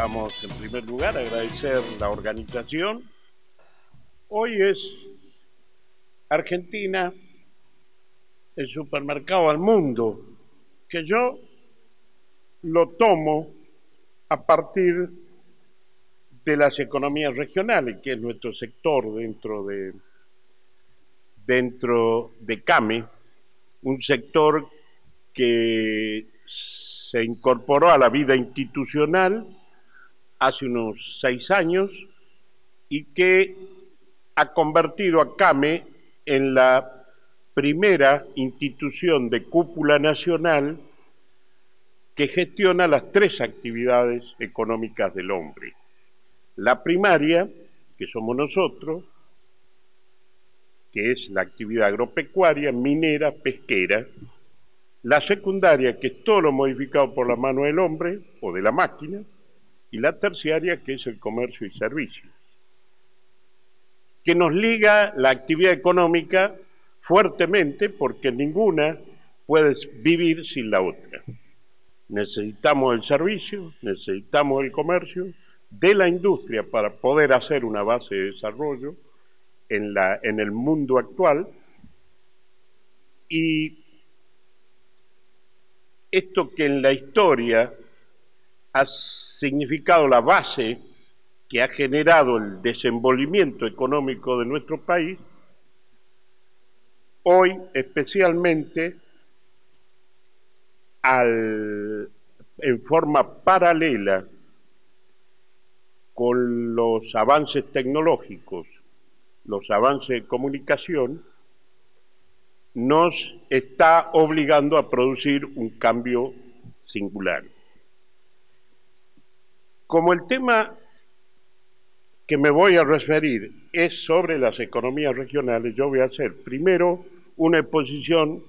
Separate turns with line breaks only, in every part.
Vamos en primer lugar a agradecer la organización. Hoy es Argentina, el supermercado al mundo, que yo lo tomo a partir de las economías regionales, que es nuestro sector dentro de CAME, un sector que se incorporó a la vida institucional hace unos 6 años y que ha convertido a CAME en la primera institución de cúpula nacional que gestiona las 3 actividades económicas del hombre. La primaria, que somos nosotros, que es la actividad agropecuaria, minera, pesquera. La secundaria, que es todo lo modificado por la mano del hombre o de la máquina. Y la terciaria, que es el comercio y servicios, que nos liga la actividad económica fuertemente porque ninguna puede vivir sin la otra. Necesitamos el servicio, necesitamos el comercio, de la industria para poder hacer una base de desarrollo en el mundo actual, y esto que en la historia ha significado la base que ha generado el desenvolvimiento económico de nuestro país, hoy especialmente en forma paralela con los avances tecnológicos, los avances de comunicación, nos está obligando a producir un cambio singular. Como el tema que me voy a referir es sobre las economías regionales, yo voy a hacer primero una exposición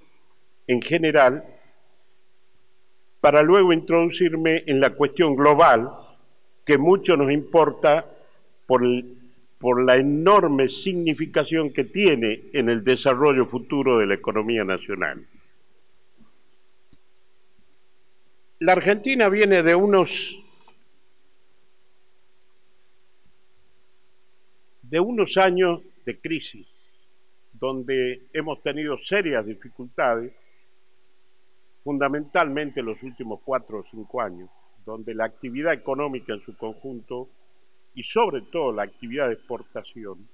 en general para luego introducirme en la cuestión global que mucho nos importa por la enorme significación que tiene en el desarrollo futuro de la economía nacional. La Argentina viene de unos años de crisis, donde hemos tenido serias dificultades, fundamentalmente en los últimos 4 o 5 años, donde la actividad económica en su conjunto y sobre todo la actividad de exportación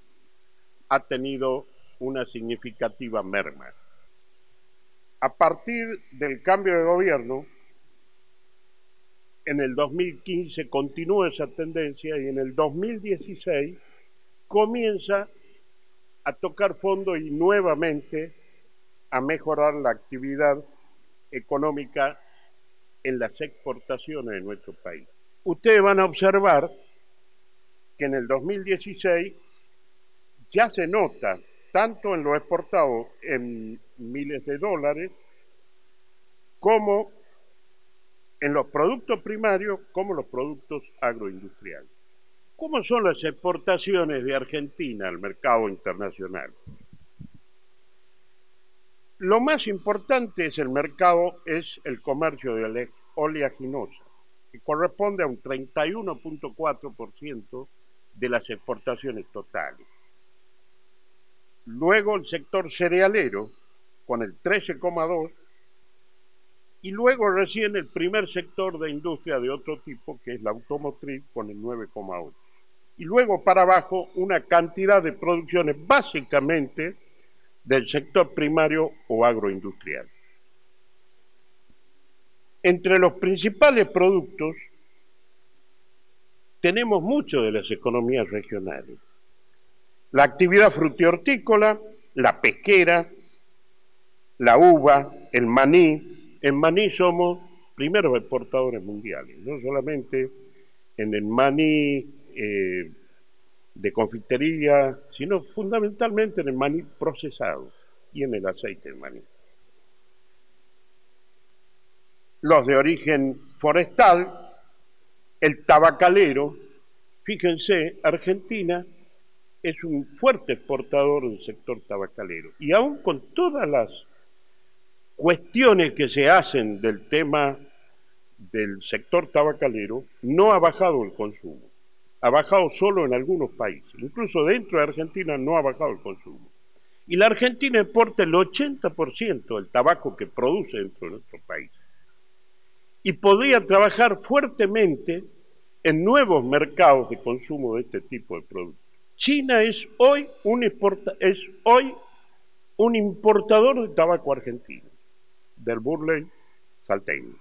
ha tenido una significativa merma. A partir del cambio de gobierno, en el 2015 continúa esa tendencia y en el 2016 comienza a tocar fondo y nuevamente a mejorar la actividad económica en las exportaciones de nuestro país. Ustedes van a observar que en el 2016 ya se nota, tanto en lo exportado en miles de dólares, como en los productos primarios, como los productos agroindustriales. ¿Cómo son las exportaciones de Argentina al mercado internacional? Lo más importante es el comercio de oleaginosa, que corresponde a un 31.4% de las exportaciones totales. Luego el sector cerealero, con el 13,2%, y luego recién el primer sector de industria de otro tipo, que es la automotriz, con el 9,8%. Y luego para abajo una cantidad de producciones básicamente del sector primario o agroindustrial. Entre los principales productos tenemos mucho de las economías regionales. La actividad frutihortícola, la pesquera, la uva, el maní. En maní somos primeros exportadores mundiales, no solamente en el maní de confitería, sino fundamentalmente en el maní procesado y en el aceite de maní. Los de origen forestal, el tabacalero. Fíjense, Argentina es un fuerte exportador del sector tabacalero, y aún con todas las cuestiones que se hacen del tema del sector tabacalero, no ha bajado el consumo. Ha bajado solo en algunos países. Incluso dentro de Argentina no ha bajado el consumo. Y la Argentina exporta el 80% del tabaco que produce dentro de nuestro país. Y podría trabajar fuertemente en nuevos mercados de consumo de este tipo de productos. China es hoy un importador de tabaco argentino, del Burley salteño.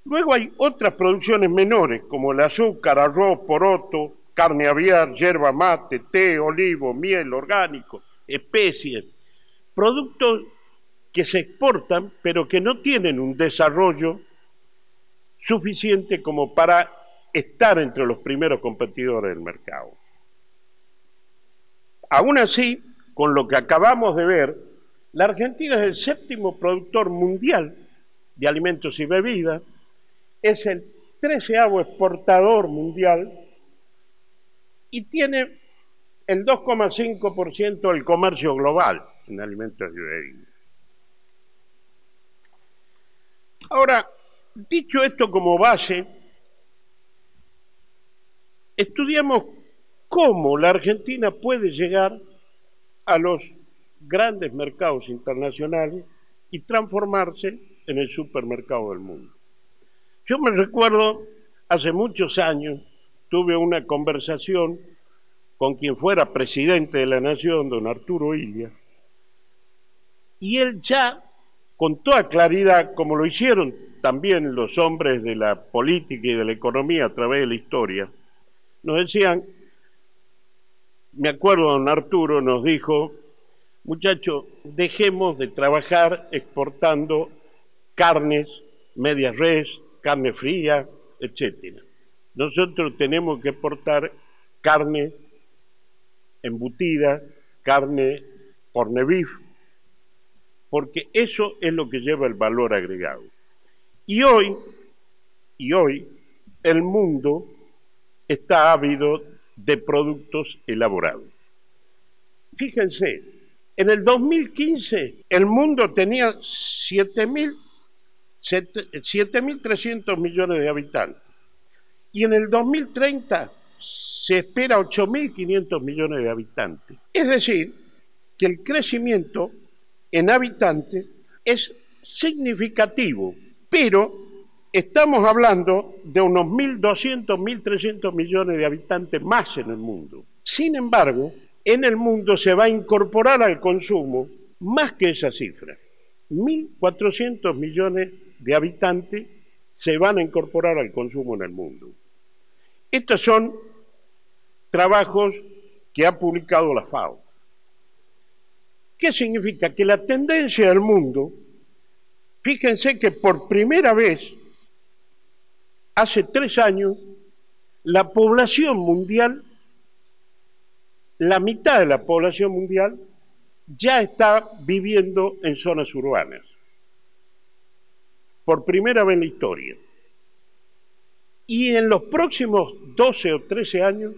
Luego hay otras producciones menores, como el azúcar, arroz, poroto, carne aviar, yerba mate, té, olivo, miel orgánico, especies, productos que se exportan, pero que no tienen un desarrollo suficiente como para estar entre los primeros competidores del mercado. Aún así, con lo que acabamos de ver, la Argentina es el 7º productor mundial de alimentos y bebidas, es el 13º exportador mundial y tiene el 2,5% del comercio global en alimentos y bebidas. Ahora, dicho esto como base, estudiamos cómo la Argentina puede llegar a los grandes mercados internacionales y transformarse en el supermercado del mundo. Yo me recuerdo, hace muchos años, tuve una conversación con quien fuera presidente de la Nación, don Arturo Illia, y él ya, con toda claridad, como lo hicieron también los hombres de la política y de la economía a través de la historia, nos decían, me acuerdo, don Arturo nos dijo, muchachos, dejemos de trabajar exportando carnes, medias res, carne fría, etc. Nosotros tenemos que exportar carne embutida, carne corned beef, porque eso es lo que lleva el valor agregado. Y hoy el mundo está ávido de productos elaborados. Fíjense, en el 2015 el mundo tenía 7.300 millones de habitantes y en el 2030 se espera 8.500 millones de habitantes. Es decir, que el crecimiento en habitantes es significativo, pero estamos hablando de unos 1.200, 1.300 millones de habitantes más en el mundo. Sin embargo, en el mundo se va a incorporar al consumo más que esa cifra. 1.400 millones de habitantes se van a incorporar al consumo en el mundo. Estos son trabajos que ha publicado la FAO. ¿Qué significa? Que la tendencia del mundo, fíjense que por primera vez, hace 3 años, la población mundial, la mitad de la población mundial, ya está viviendo en zonas urbanas. Por primera vez en la historia. Y en los próximos 12 o 13 años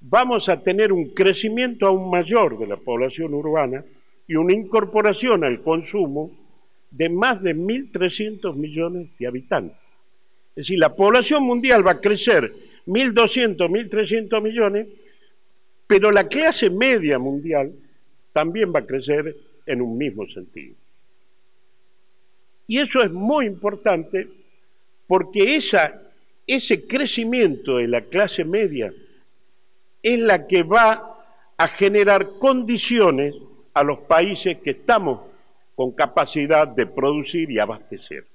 vamos a tener un crecimiento aún mayor de la población urbana y una incorporación al consumo de más de 1.300 millones de habitantes. Es decir, la población mundial va a crecer 1.200, 1.300 millones, pero la clase media mundial también va a crecer en un mismo sentido. Y eso es muy importante porque ese crecimiento de la clase media es la que va a generar condiciones a los países que estamos con capacidad de producir y abastecer.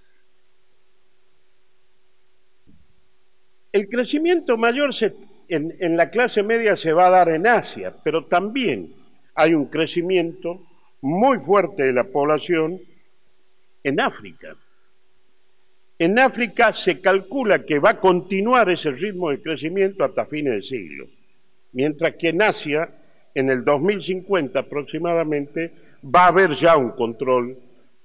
El crecimiento mayor en la clase media se va a dar en Asia, pero también hay un crecimiento muy fuerte de la población en África. En África se calcula que va a continuar ese ritmo de crecimiento hasta fines de siglo, mientras que en Asia, en el 2050 aproximadamente, va a haber ya un control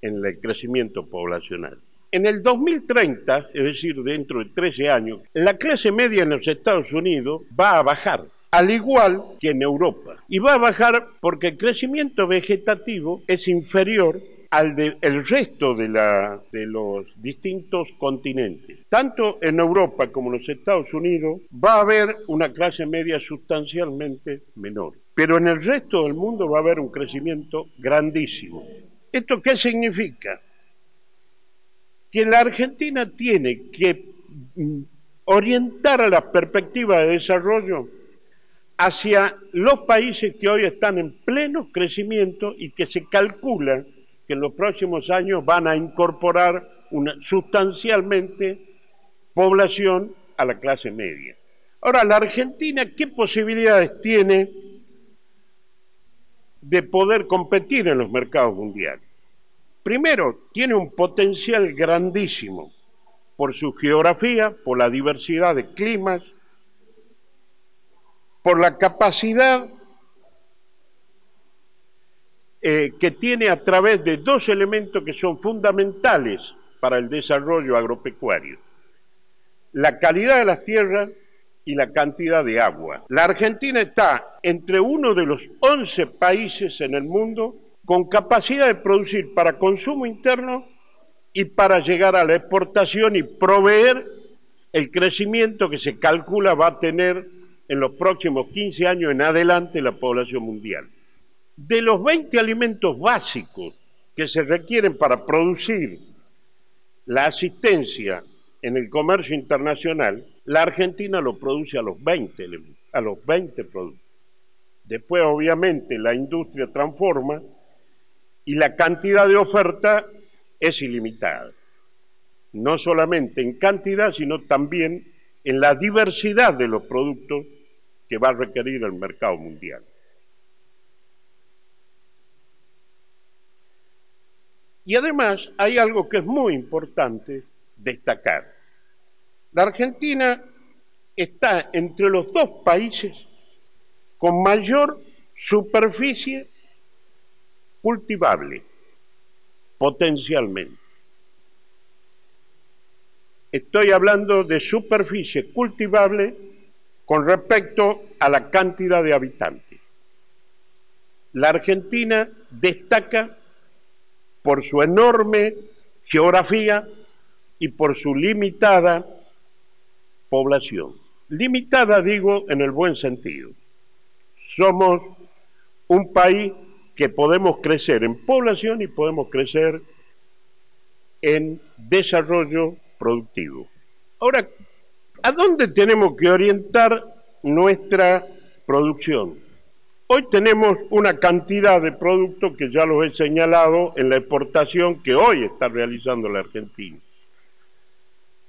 en el crecimiento poblacional. En el 2030, es decir, dentro de 13 años, la clase media en los Estados Unidos va a bajar, al igual que en Europa. Y va a bajar porque el crecimiento vegetativo es inferior el resto de los distintos continentes. Tanto en Europa como en los Estados Unidos va a haber una clase media sustancialmente menor, pero en el resto del mundo va a haber un crecimiento grandísimo. ¿Esto qué significa? Que la Argentina tiene que orientar a las perspectivas de desarrollo hacia los países que hoy están en pleno crecimiento y que se calcula que en los próximos años van a incorporar sustancialmente población a la clase media. Ahora, la Argentina, ¿qué posibilidades tiene de poder competir en los mercados mundiales? Primero, tiene un potencial grandísimo por su geografía, por la diversidad de climas, por la capacidad que tiene a través de dos elementos que son fundamentales para el desarrollo agropecuario: la calidad de las tierras y la cantidad de agua. La Argentina está entre uno de los 11 países en el mundo con capacidad de producir para consumo interno y para llegar a la exportación y proveer el crecimiento que se calcula va a tener en los próximos 15 años en adelante la población mundial. De los 20 alimentos básicos que se requieren para producir la asistencia en el comercio internacional, la Argentina lo produce a los 20 productos. Después, obviamente, la industria transforma y la cantidad de oferta es ilimitada. No solamente en cantidad, sino también en la diversidad de los productos que va a requerir el mercado mundial. Y además hay algo que es muy importante destacar. La Argentina está entre los dos países con mayor superficie cultivable, potencialmente. Estoy hablando de superficie cultivable con respecto a la cantidad de habitantes. La Argentina destaca por su enorme geografía y por su limitada población. Limitada, digo, en el buen sentido. Somos un país que podemos crecer en población y podemos crecer en desarrollo productivo. Ahora, ¿a dónde tenemos que orientar nuestra producción? Hoy tenemos una cantidad de productos que ya los he señalado en la exportación que hoy está realizando la Argentina.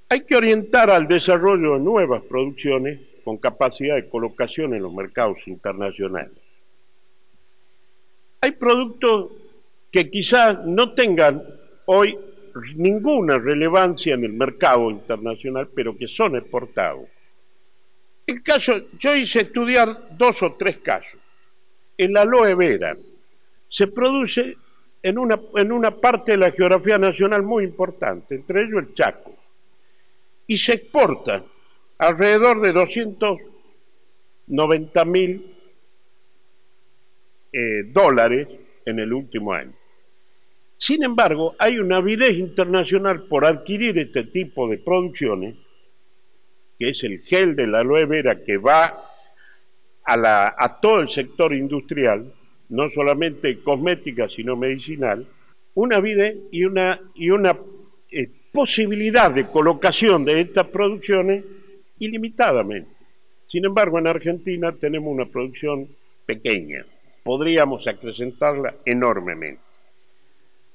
Hay que orientar al desarrollo de nuevas producciones con capacidad de colocación en los mercados internacionales. Hay productos que quizás no tengan hoy ninguna relevancia en el mercado internacional, pero que son exportados. Yo hice estudiar 2 o 3 casos. El aloe vera se produce en una parte de la geografía nacional muy importante, entre ellos el Chaco, y se exporta alrededor de 290.000 dólares en el último año. Sin embargo, hay una avidez internacional por adquirir este tipo de producciones, que es el gel de la aloe vera que va a todo el sector industrial, no solamente cosmética, sino medicinal, una avidez y una posibilidad de colocación de estas producciones ilimitadamente. Sin embargo, en Argentina tenemos una producción pequeña, podríamos acrecentarla enormemente.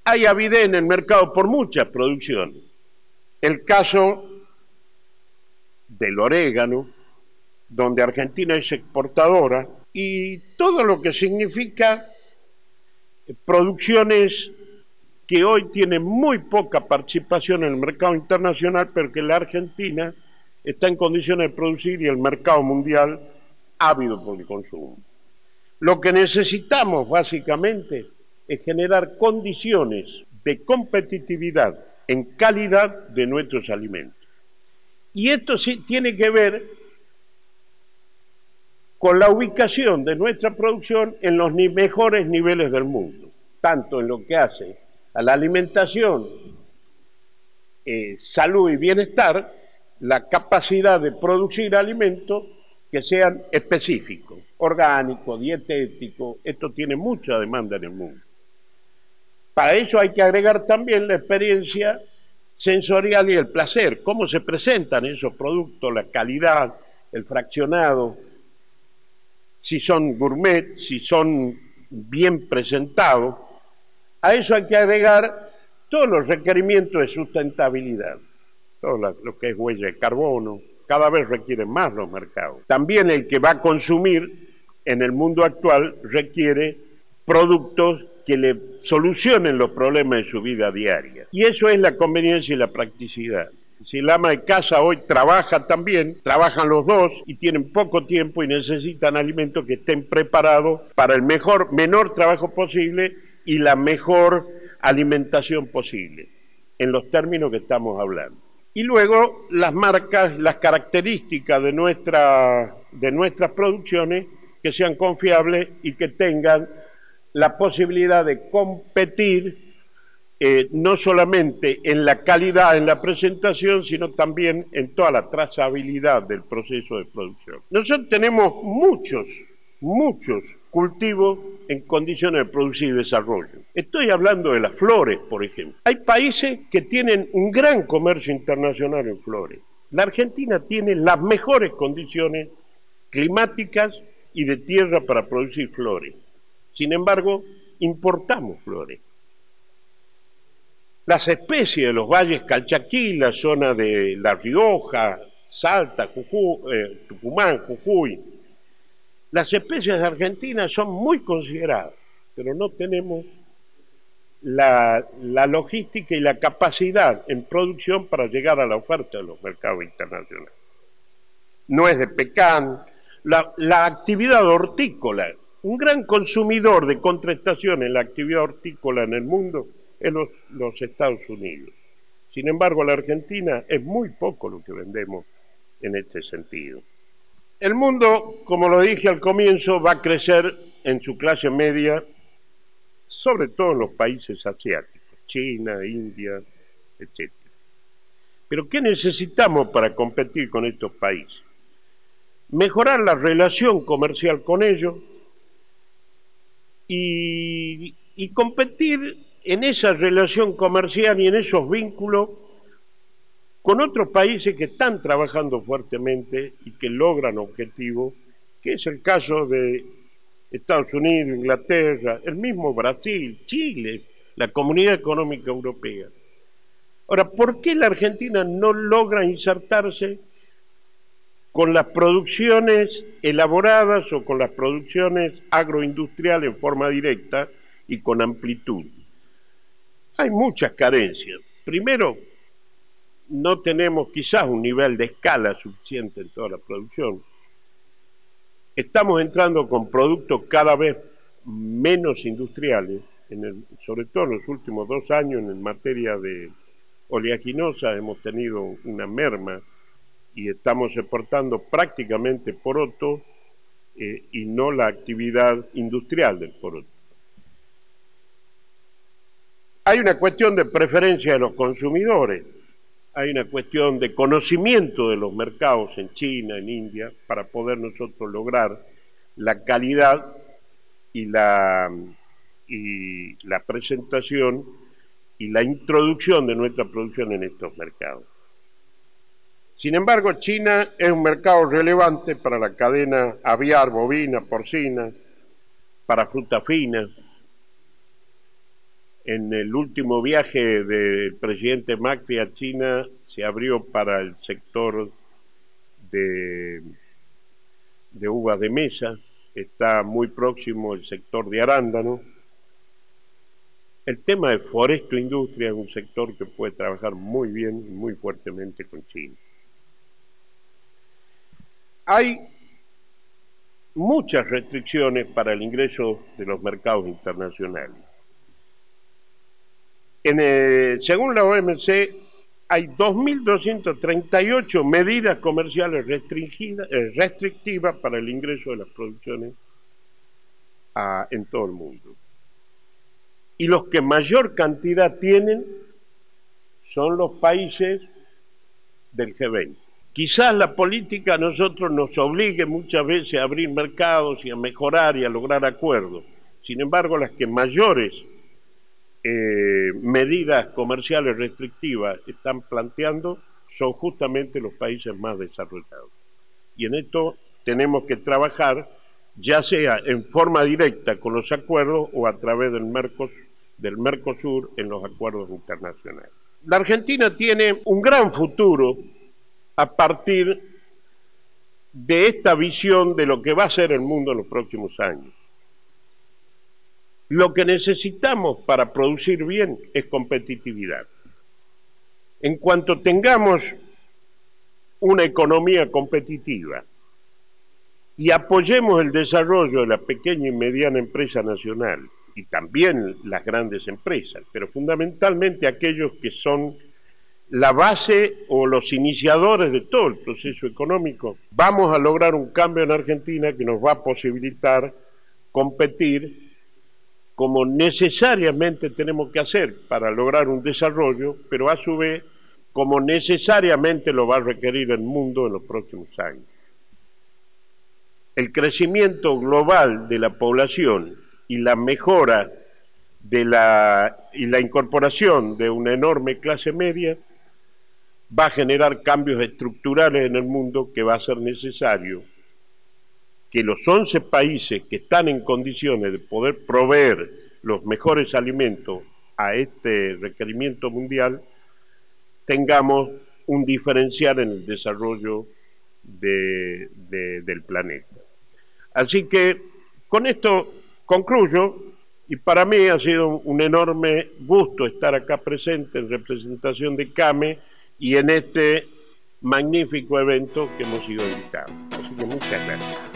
Hay avidez en el mercado por muchas producciones. El caso del orégano, donde Argentina es exportadora, y todo lo que significa producciones que hoy tienen muy poca participación en el mercado internacional, pero que la Argentina está en condiciones de producir y el mercado mundial ávido por el consumo. Lo que necesitamos básicamente es generar condiciones de competitividad en calidad de nuestros alimentos. Y esto sí tiene que ver con la ubicación de nuestra producción en los mejores niveles del mundo, tanto en lo que hace a la alimentación, salud y bienestar, la capacidad de producir alimentos que sean específicos, orgánicos, dietéticos. Esto tiene mucha demanda en el mundo. Para eso hay que agregar también la experiencia sensorial y el placer, cómo se presentan esos productos, la calidad, el fraccionado, si son gourmet, si son bien presentados. A eso hay que agregar todos los requerimientos de sustentabilidad, todo lo que es huella de carbono. Cada vez requieren más los mercados. También el que va a consumir en el mundo actual requiere productos que le solucionen los problemas de su vida diaria. Y eso es la conveniencia y la practicidad. Si el ama de casa hoy trabaja también, trabajan los dos y tienen poco tiempo y necesitan alimentos que estén preparados para el menor trabajo posible y la mejor alimentación posible, en los términos que estamos hablando. Y luego las marcas, las características de nuestras producciones que sean confiables y que tengan la posibilidad de competir no solamente en la calidad, en la presentación, sino también en toda la trazabilidad del proceso de producción. Nosotros tenemos muchos cultivos en condiciones de producir y desarrollo. Estoy hablando de las flores, por ejemplo. Hay países que tienen un gran comercio internacional en flores. La Argentina tiene las mejores condiciones climáticas y de tierra para producir flores. Sin embargo, importamos flores. Las especies de los valles Calchaquí, la zona de La Rioja, Salta, Tucumán, Jujuy, las especies de Argentina son muy consideradas, pero no tenemos la logística y la capacidad en producción para llegar a la oferta de los mercados internacionales. No es de pecan, la actividad hortícola, un gran consumidor de contraestación en la actividad hortícola en el mundo es los Estados Unidos. Sin embargo, la Argentina es muy poco lo que vendemos en este sentido. El mundo, como lo dije al comienzo, va a crecer en su clase media, sobre todo en los países asiáticos, China, India, etc. Pero ¿qué necesitamos para competir con estos países? Mejorar la relación comercial con ellos y competir en esa relación comercial y en esos vínculos con otros países que están trabajando fuertemente y que logran objetivos, que es el caso de Estados Unidos, Inglaterra, el mismo Brasil, Chile, la Comunidad Económica Europea. Ahora, ¿por qué la Argentina no logra insertarse con las producciones elaboradas o con las producciones agroindustriales en forma directa y con amplitud? Hay muchas carencias. Primero, no tenemos quizás un nivel de escala suficiente en toda la producción. Estamos entrando con productos cada vez menos industriales, sobre todo en los últimos 2 años en materia de oleaginosa hemos tenido una merma y estamos exportando prácticamente poroto y no la actividad industrial del poroto. Hay una cuestión de preferencia de los consumidores, hay una cuestión de conocimiento de los mercados en China, en India, para poder nosotros lograr la calidad y la presentación y la introducción de nuestra producción en estos mercados. Sin embargo, China es un mercado relevante para la cadena aviar, bovina, porcina, para fruta fina. En el último viaje del presidente Macri a China se abrió para el sector de uvas de mesa, está muy próximo el sector de arándano. El tema de foresto-industria es un sector que puede trabajar muy bien y muy fuertemente con China. Hay muchas restricciones para el ingreso de los mercados internacionales. Según la OMC, hay 2.238 medidas comerciales restrictivas para el ingreso de las producciones en todo el mundo. y los que mayor cantidad tienen son los países del G20. Quizás la política a nosotros nos obligue muchas veces a abrir mercados y a mejorar y a lograr acuerdos. Sin embargo, las que mayores medidas comerciales restrictivas están planteando son justamente los países más desarrollados. Y en esto tenemos que trabajar, ya sea en forma directa con los acuerdos o a través del Mercosur en los acuerdos internacionales. La Argentina tiene un gran futuro a partir de esta visión de lo que va a ser el mundo en los próximos años. Lo que necesitamos para producir bien es competitividad. En cuanto tengamos una economía competitiva y apoyemos el desarrollo de la pequeña y mediana empresa nacional y también las grandes empresas, pero fundamentalmente aquellos que son la base o los iniciadores de todo el proceso económico, vamos a lograr un cambio en Argentina que nos va a posibilitar competir como necesariamente tenemos que hacer para lograr un desarrollo, pero a su vez como necesariamente lo va a requerir el mundo en los próximos años. El crecimiento global de la población y la mejora de la incorporación de una enorme clase media va a generar cambios estructurales en el mundo que va a ser necesario que los 11 países que están en condiciones de poder proveer los mejores alimentos a este requerimiento mundial, tengamos un diferencial en el desarrollo del planeta. Así que con esto concluyo, y para mí ha sido un enorme gusto estar acá presente en representación de CAME y en este magnífico evento que hemos sido invitados. Así que muchas gracias.